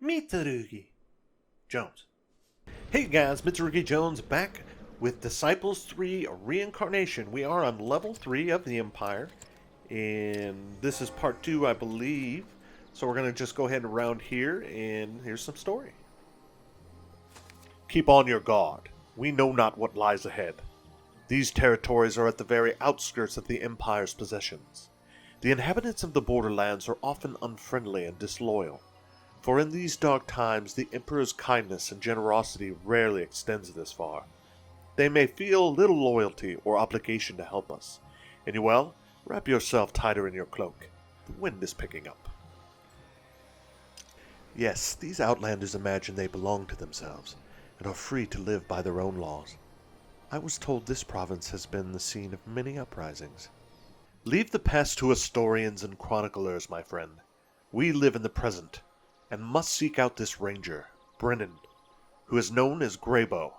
Mitsurugi Jones. Hey guys, Mitsurugi Jones back with Disciples 3 Reincarnation. We are on level 3 of the Empire, and this is part 2, I believe. So we're going to just go ahead and round here, and here's some story. Keep on your guard. We know not what lies ahead. These territories are at the very outskirts of the Empire's possessions. The inhabitants of the borderlands are often unfriendly and disloyal. For in these dark times, the Emperor's kindness and generosity rarely extends this far. They may feel little loyalty or obligation to help us. Inuel, wrap yourself tighter in your cloak. The wind is picking up. Yes, these outlanders imagine they belong to themselves, and are free to live by their own laws. I was told this province has been the scene of many uprisings. Leave the past to historians and chroniclers, my friend. We live in the present, and must seek out this ranger, Brennan, who is known as Grabow.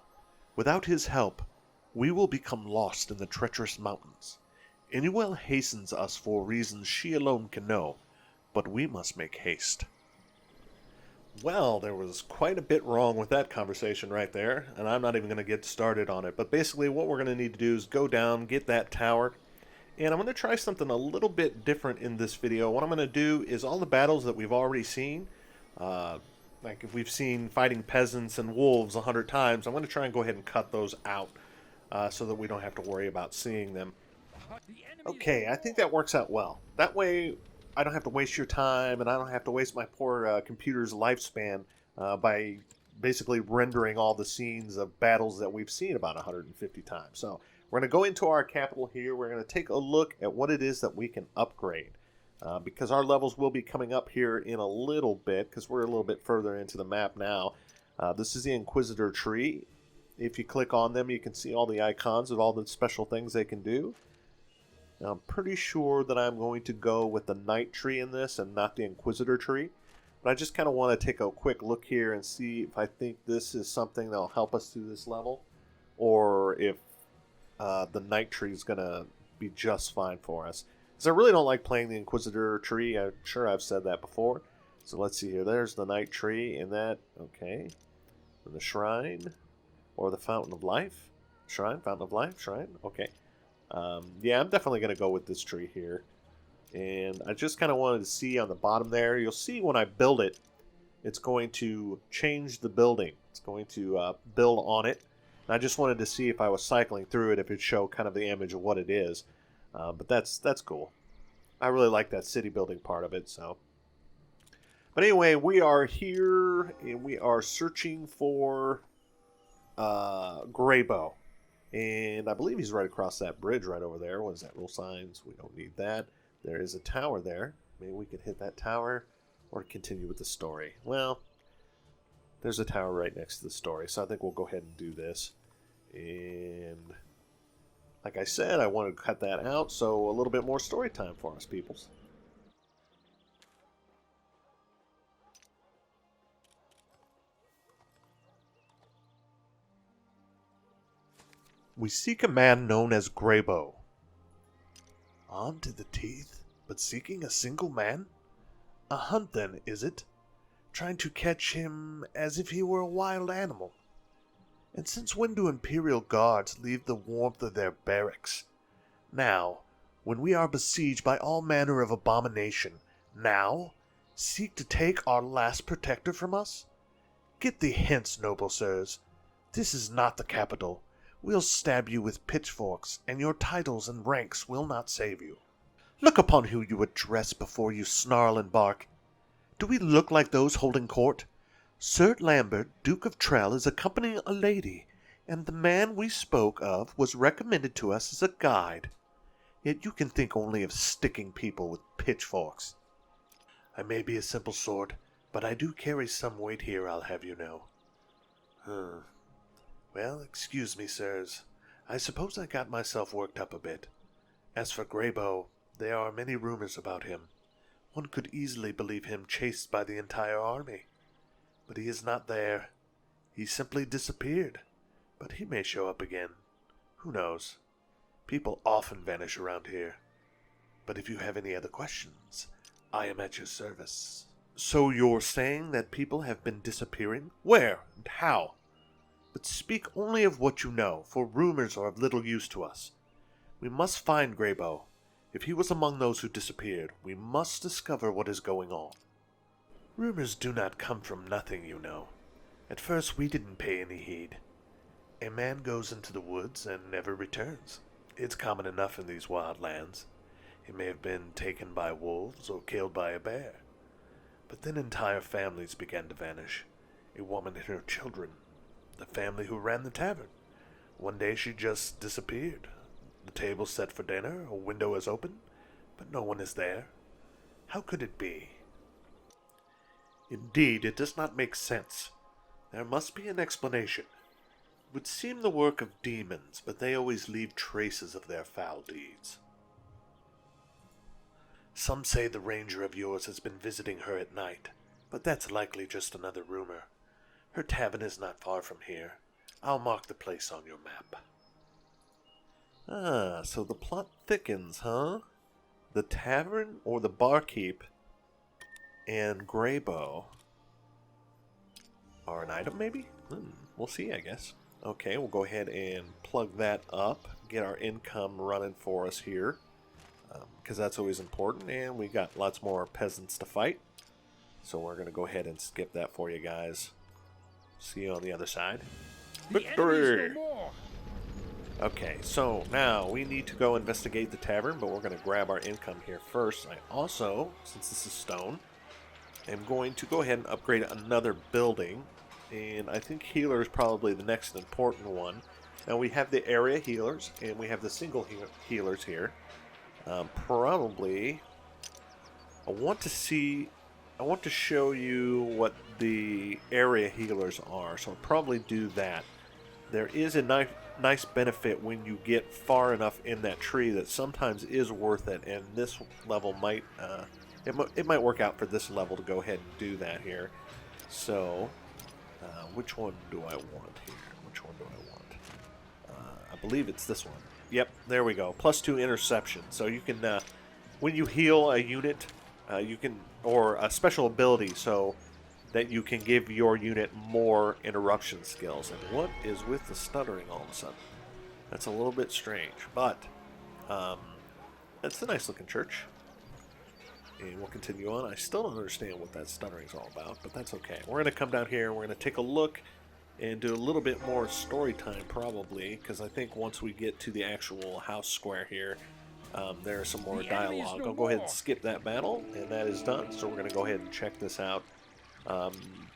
Without his help, we will become lost in the treacherous mountains. Inuel hastens us for reasons she alone can know, but we must make haste. Well, there was quite a bit wrong with that conversation right there, and I'm not even going to get started on it. But basically what we're going to need to do is go down, get that tower, and I'm going to try something a little bit different in this video. What I'm going to do is all the battles that we've already seen, like if we've seen fighting peasants and wolves 100 times, I'm going to try and go ahead and cut those out so that we don't have to worry about seeing them. Okay, I think that works out well. That way I don't have to waste your time, and I don't have to waste my poor computer's lifespan by basically rendering all the scenes of battles that we've seen about 150 times. So we're going to go into our capital here. We're going to take a look at what it is that we can upgrade. Because our levels will be coming up here in a little bit, because we're a little bit further into the map now. This is the Inquisitor tree. If you click on them, you can see all the icons of all the special things they can do. Now, I'm pretty sure that I'm going to go with the Knight tree in this and not the Inquisitor tree. But I just kind of want to take a quick look here and see if I think this is something that will help us through this level, or if the Knight tree is going to be just fine for us. Because I really don't like playing the Inquisitor tree. I'm sure I've said that before. So let's see here. There's the Knight tree and that. Okay. And the Shrine. Or the Fountain of Life. Shrine? Fountain of Life? Shrine? Okay. Yeah, I'm definitely going to go with this tree here. And I just kind of wanted to see on the bottom there. You'll see when I build it, it's going to change the building. It's going to build on it. And I just wanted to see if I was cycling through it, if it'd show kind of the image of what it is. But that's cool. I really like that city building part of it. So, but anyway, we are here and we are searching for Grabow, and I believe he's right across that bridge right over there. What is that? Rule signs. We don't need that. There is a tower there. Maybe we could hit that tower or continue with the story. Well, there's a tower right next to the story, so I think we'll go ahead and do this. And like I said, I want to cut that out, so a little bit more story time for us, peoples. We seek a man known as Grabow. Armed to the teeth, but seeking a single man? A hunt then, is it? Trying to catch him as if he were a wild animal? And since when do Imperial guards leave the warmth of their barracks? Now, when we are besieged by all manner of abomination, now, seek to take our last protector from us? Get thee hence, noble sirs. This is not the capital. We'll stab you with pitchforks, and your titles and ranks will not save you. Look upon who you address before you snarl and bark. Do we look like those holding court? Sir Lambert, Duke of Trell, is accompanying a lady, and the man we spoke of was recommended to us as a guide. Yet you can think only of sticking people with pitchforks. I may be a simple sort, but I do carry some weight here, I'll have you know. Well, excuse me, sirs. I suppose I got myself worked up a bit. As for Grabow, there are many rumors about him. One could easily believe him chased by the entire army. But he is not there. He simply disappeared. But he may show up again. Who knows? People often vanish around here. But if you have any other questions, I am at your service. So you're saying that people have been disappearing? Where and how? But speak only of what you know, for rumors are of little use to us. We must find Grabow. If he was among those who disappeared, we must discover what is going on. Rumors do not come from nothing, you know. At first we didn't pay any heed. A man goes into the woods and never returns. It's common enough in these wild lands. He may have been taken by wolves or killed by a bear. But then entire families began to vanish. A woman and her children. The family who ran the tavern. One day she just disappeared. The table set for dinner, a window is open, but no one is there. How could it be? Indeed, it does not make sense. There must be an explanation. It would seem the work of demons, but they always leave traces of their foul deeds. Some say the ranger of yours has been visiting her at night, but that's likely just another rumor. Her tavern is not far from here. I'll mark the place on your map. Ah, so the plot thickens, huh? The tavern or the barkeep and Grabow are an item, maybe? We'll see, I guess. Okay, we'll go ahead and plug that up, get our income running for us here, because that's always important, and we got lots more peasants to fight. So we're going to go ahead and skip that for you guys. See you on the other side. Victory! Okay, so now we need to go investigate the tavern, but we're going to grab our income here first. I also, since this is stone, am going to go ahead and upgrade another building, and I think healer is probably the next important one. Now we have the area healers, and we have the single healers here. Probably, I want to show you what the area healers are, so I'll probably do that. There is a nice benefit when you get far enough in that tree that sometimes is worth it, and this level might, it might work out for this level to go ahead and do that here. So, which one do I want here? Which one do I want? I believe it's this one. Yep, there we go. +2 interception. So you can, when you heal a unit, you can, or a special ability, so that you can give your unit more interruption skills. And what is with the stuttering all of a sudden? That's a little bit strange, but it's a nice looking church. And we'll continue on. I still don't understand what that stuttering is all about, but that's okay. We're going to come down here and we're going to take a look and do a little bit more story time probably, because I think once we get to the actual house square here, there's some more dialogue. I'll go ahead and skip that battle, and that is done. So we're going to go ahead and check this out.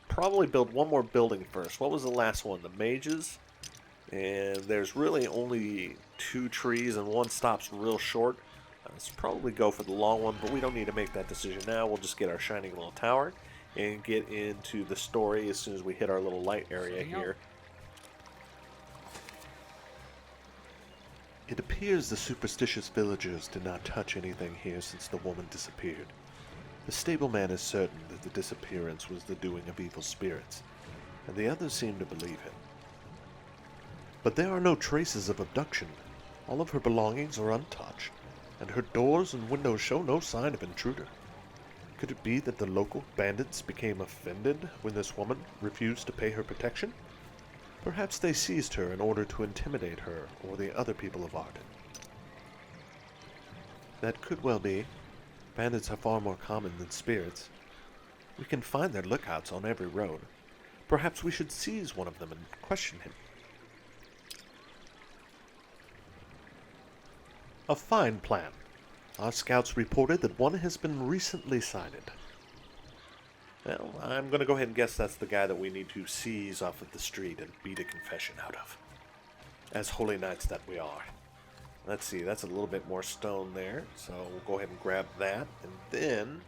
Probably build one more building first. What was the last one? The mages. And there's really only 2 trees, and one stops real short. Let's probably go for the long one, but we don't need to make that decision now. We'll just get our shining little tower and get into the story as soon as we hit our little light area here. It appears the superstitious villagers did not touch anything here since the woman disappeared. The stableman is certain that the disappearance was the doing of evil spirits, and the others seem to believe him. But there are no traces of abduction. All of her belongings are untouched, and her doors and windows show no sign of intruder. Could it be that the local bandits became offended when this woman refused to pay her protection? Perhaps they seized her in order to intimidate her or the other people of Arden. That could well be. Bandits are far more common than spirits. We can find their lookouts on every road. Perhaps we should seize one of them and question him. A fine plan. Our scouts reported that one has been recently sighted. Well, I'm going to go ahead and guess that's the guy that we need to seize off of the street and beat a confession out of. As holy knights that we are. Let's see, that's a little bit more stone there, so we'll go ahead and grab that. And then,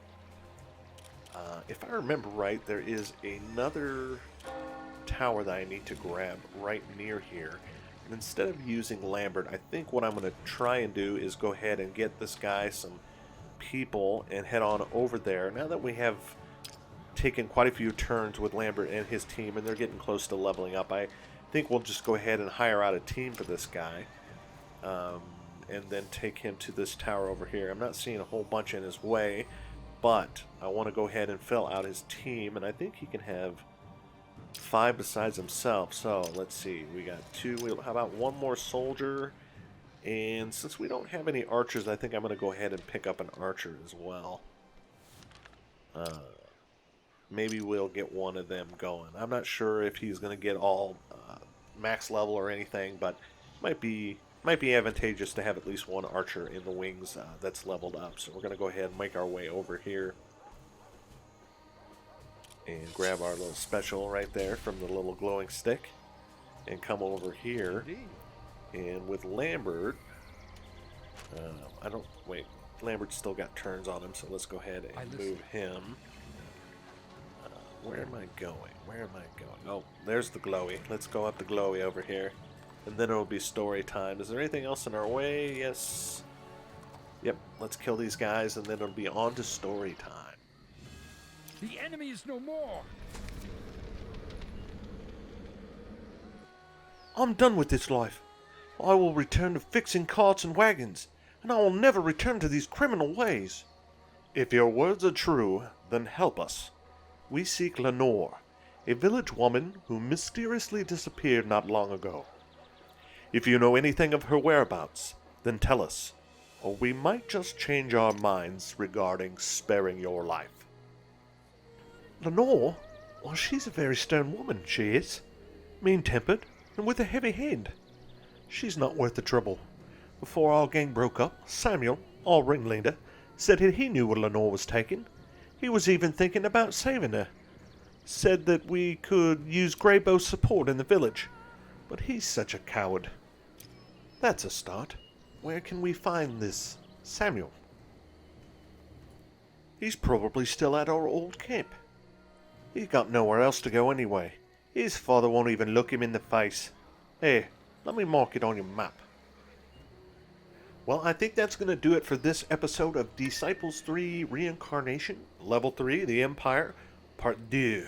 if I remember right, there is another tower that I need to grab right near here. And instead of using Lambert, I think what I'm going to try and do is go ahead and get this guy some people and head on over there. Now that we have taken quite a few turns with Lambert and his team, and they're getting close to leveling up, I think we'll just go ahead and hire out a team for this guy. And then take him to this tower over here. I'm not seeing a whole bunch in his way, But I want to go ahead and fill out his team, and I think he can have 5 besides himself. So let's see, we got 2. How about 1 more soldier? And since we don't have any archers, I think I'm going to go ahead and pick up an archer as well. Maybe we'll get one of them going. I'm not sure if he's going to get all max level or anything, but might be advantageous to have at least 1 archer in the wings that's leveled up. So we're going to go ahead and make our way over here and grab our little special right there from the little glowing stick and come over here. And with Lambert, Lambert's still got turns on him, so let's go ahead and move him. Where am I going? Where am I going? Oh, there's the glowy. Let's go up the glowy over here. And then it'll be story time. Is there anything else in our way? Yes. Yep, let's kill these guys, and then it'll be on to story time. The enemy is no more! I'm done with this life. I will return to fixing carts and wagons, and I will never return to these criminal ways. If your words are true, then help us. We seek Lenore, a village woman who mysteriously disappeared not long ago. If you know anything of her whereabouts, then tell us, or we might just change our minds regarding sparing your life. Lenore? Well, she's a very stern woman, she is. Mean-tempered, and with a heavy hand. She's not worth the trouble. Before our gang broke up, Samuel, our ringleader, said that he knew where Lenore was taken. He was even thinking about saving her. Said that we could use Grabow's support in the village. But he's such a coward. That's a start. Where can we find this Samuel? He's probably still at our old camp. He's got nowhere else to go anyway. His father won't even look him in the face. Here, let me mark it on your map. Well, I think that's going to do it for this episode of Disciples 3 Reincarnation, Level 3, The Empire, Part 2.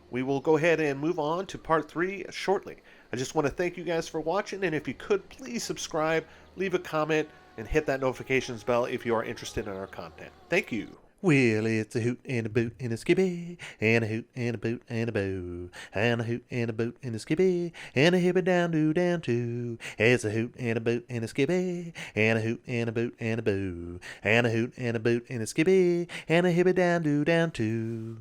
We will go ahead and move on to Part 3 shortly. I just want to thank you guys for watching, and if you could, please subscribe, leave a comment, and hit that notifications bell if you are interested in our content. Thank you. Well, it's a hoot and a boot and a skippy, and a hoot and a boot and a bow, and a hoot and a boot and a skippy, and a hippy down do. It's a hoot and a boot and a skippy, and a hoot and a boot and a bow, and a hoot and a boot and a skippy, and a hippy down do.